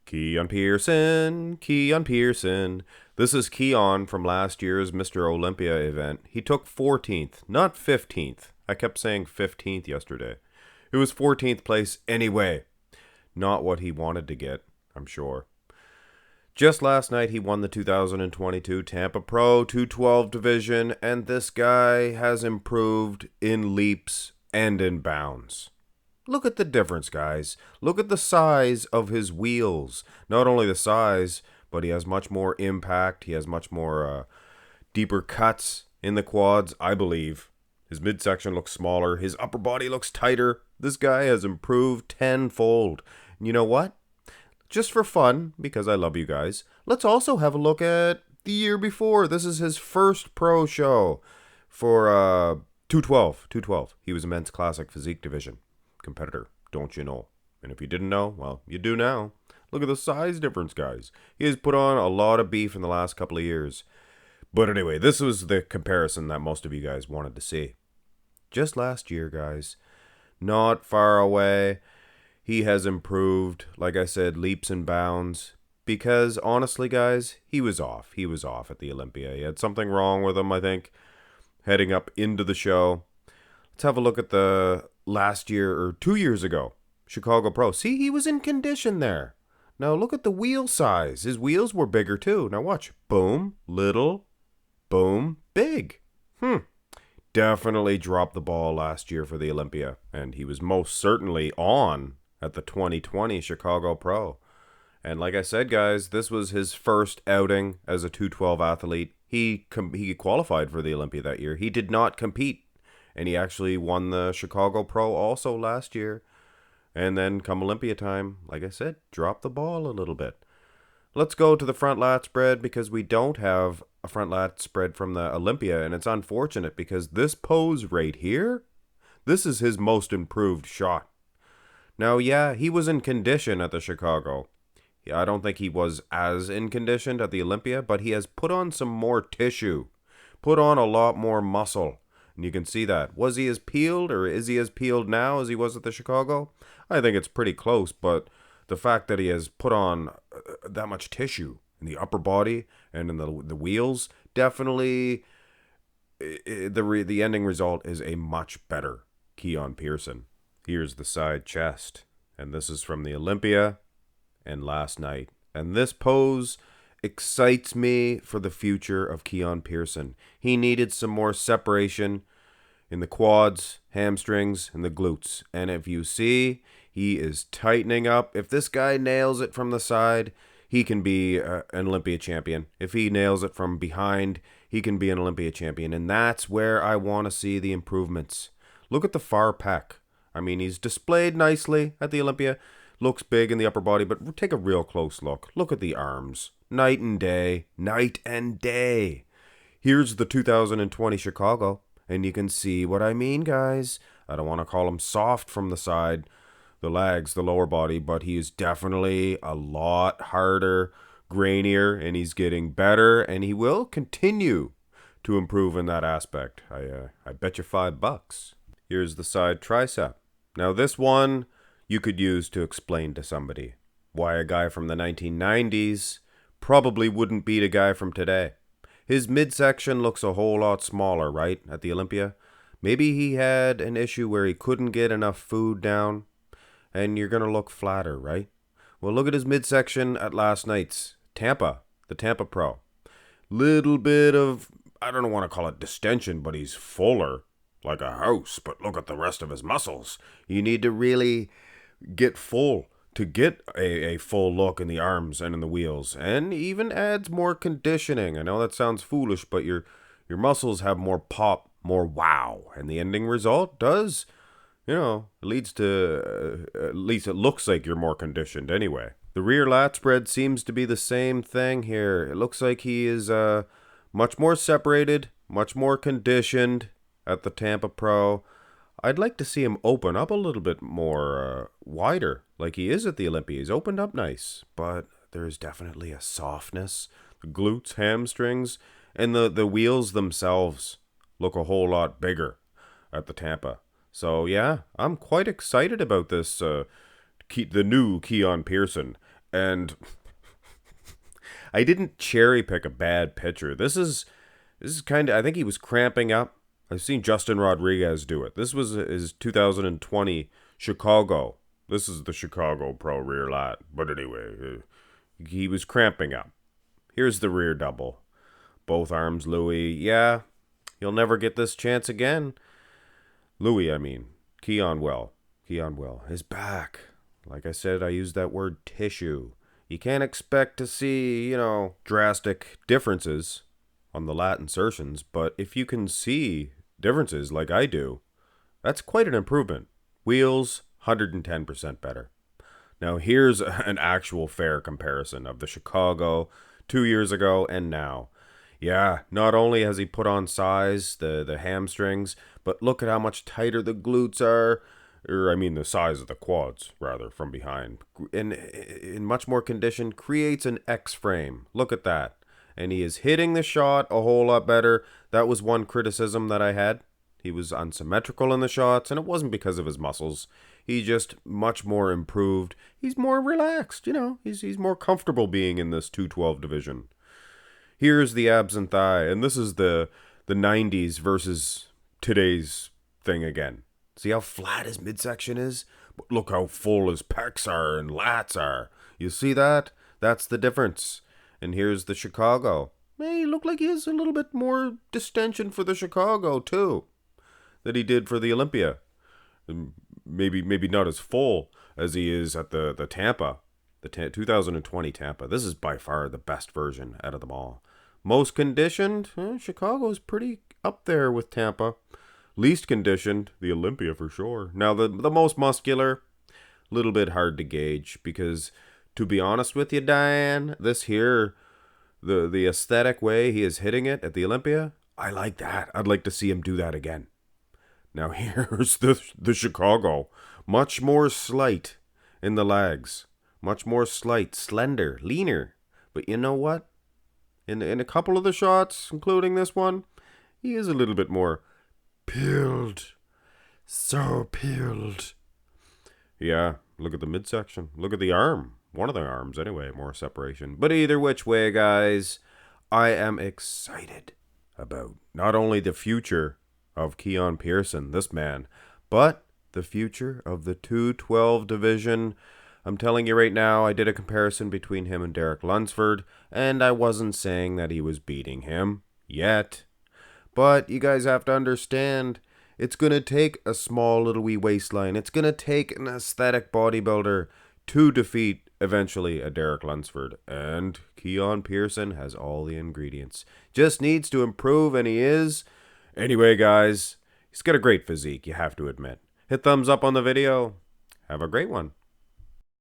Keone Pearson, Keone Pearson. This is Keone from last year's Mr. Olympia event. He took 14th, not 15th. I kept saying 15th yesterday. It was 14th place anyway. Not what he wanted to get, I'm sure. Just last night, he won the 2022 Tampa Pro 212 division, and this guy has improved in leaps and in bounds. Look at the difference, guys. Look at the size of his wheels. Not only the size, but he has much more impact. He has much more deeper cuts in the quads, I believe. His midsection looks smaller. His upper body looks tighter. This guy has improved tenfold. And you know what? Just for fun, because I love you guys, let's also have a look at the year before. This is his first pro show for 212. He was a men's classic physique division competitor, don't you know? And if you didn't know, well, you do now. Look at the size difference, guys. He has put on a lot of beef in the last couple of years. But anyway, this was the comparison that most of you guys wanted to see. Just last year, guys, not far away, he has improved, like I said, leaps and bounds. Because honestly, guys, he was off. He was off at the Olympia. He had something wrong with him, I think, heading up into the show. Let's have a look at the last year or 2 years ago, Chicago Pro. See, he was in condition there. Now look at the wheel size. His wheels were bigger too. Now watch. Boom, little, boom, big. Definitely dropped the ball last year for the Olympia. And he was most certainly on at the 2020 Chicago Pro. And like I said, guys, this was his first outing as a 212 athlete. He qualified for the Olympia that year. He did not compete. And he actually won the Chicago Pro also last year. And then come Olympia time, like I said, drop the ball a little bit. Let's go to the front lat spread because we don't have a front lat spread from the Olympia. And it's unfortunate because this pose right here, this is his most improved shot. Now, yeah, he was in condition at the Chicago. I don't think he was as in condition at the Olympia, but he has put on some more tissue, put on a lot more muscle. And you can see that. Was he as peeled, or is he as peeled now as he was at the Chicago? I think it's pretty close, but the fact that he has put on that much tissue in the upper body and in the wheels, definitely the ending result is a much better Keone Pearson. Here's the side chest, and this is from the Olympia and last night. And this pose excites me for the future of Keone Pearson. He needed some more separation in the quads, hamstrings, and the glutes. And if you see, he is tightening up. If this guy nails it from the side, he can be an Olympia champion. If he nails it from behind, he can be an Olympia champion. And that's where I want to see the improvements. Look at the far pec. I mean, he's displayed nicely at the Olympia. Looks big in the upper body, but take a real close look. Look at the arms. Night and day. Night and day. Here's the 2020 Chicago, and you can see what I mean, guys. I don't want to call him soft from the side, the legs, the lower body, but he is definitely a lot harder, grainier, and he's getting better, and he will continue to improve in that aspect. I bet you $5. Here's the side tricep. Now this one you could use to explain to somebody why a guy from the 1990s probably wouldn't beat a guy from today. His midsection looks a whole lot smaller, right, at the Olympia? Maybe he had an issue where he couldn't get enough food down, and you're going to look flatter, right? Well, look at his midsection at last night's Tampa, the Tampa Pro. Little bit of, I don't want to call it distension, but he's fuller, like a house, but look at the rest of his muscles. You need to really get full to get a full look in the arms and in the wheels, and even adds more conditioning. I know that sounds foolish, but your muscles have more pop, more wow, and the ending result does, leads to, at least it looks like you're more conditioned anyway. The rear lat spread seems to be the same thing here. It looks like he is much more separated, much more conditioned at the Tampa Pro. I'd like to see him open up a little bit more wider, like he is at the Olympia. He's opened up nice, but there's definitely a softness. The glutes, hamstrings, and the wheels themselves look a whole lot bigger at the Tampa. So yeah, I'm quite excited about this, the new Keone Pearson. And I didn't cherry pick a bad picture. This is kind of, I think he was cramping up. I've seen Justin Rodriguez do it. This was his 2020 Chicago. This is the Chicago Pro rear lat. But anyway, he was cramping up. Here's the rear double. Both arms, Louis. Yeah, you'll never get this chance again. Louis, I mean. Keone Well. His back. Like I said, I used that word tissue. You can't expect to see, drastic differences on the lat insertions, but if you can see differences like I do, that's quite an improvement. Wheels, 110% better. Now here's an actual fair comparison of the Chicago 2 years ago and now. Yeah, not only has he put on size, the hamstrings, but look at how much tighter the glutes are. Or, I mean, the size of the quads, rather, from behind. And in much more condition, creates an X frame. Look at that. And he is hitting the shot a whole lot better. That was one criticism that I had. He was unsymmetrical in the shots, and it wasn't because of his muscles. He just much more improved. He's more relaxed, He's more comfortable being in this 212 division. Here's the abs and thigh, and this is the 90s versus today's thing again. See how flat his midsection is? But look how full his pecs are and lats are. You see that? That's the difference. And here's the Chicago. Hey, look like he has a little bit more distension for the Chicago, too, that he did for the Olympia. And maybe not as full as he is at the Tampa, the 2020 Tampa. This is by far the best version out of them all. Most conditioned, Chicago's pretty up there with Tampa. Least conditioned, the Olympia for sure. Now, the most muscular, a little bit hard to gauge because, to be honest with you, Diane, this here, the aesthetic way he is hitting it at the Olympia, I like that. I'd like to see him do that again. Now, here's the Chicago. Much more slight in the legs. Much more slight, slender, leaner. But you know what? In a couple of the shots, including this one, he is a little bit more peeled. So peeled. Yeah, look at the midsection. Look at the arm. One of the arms, anyway, more separation. But either which way, guys, I am excited about not only the future of Keone Pearson, this man, but the future of the 212 division. I'm telling you right now, I did a comparison between him and Derek Lunsford, and I wasn't saying that he was beating him yet. But you guys have to understand, it's going to take a small little wee waistline. It's going to take an aesthetic bodybuilder to defeat, eventually, a Derek Lunsford. And Keone Pearson has all the ingredients. Just needs to improve, and he is. Anyway, guys, he's got a great physique, you have to admit. Hit thumbs up on the video. Have a great one.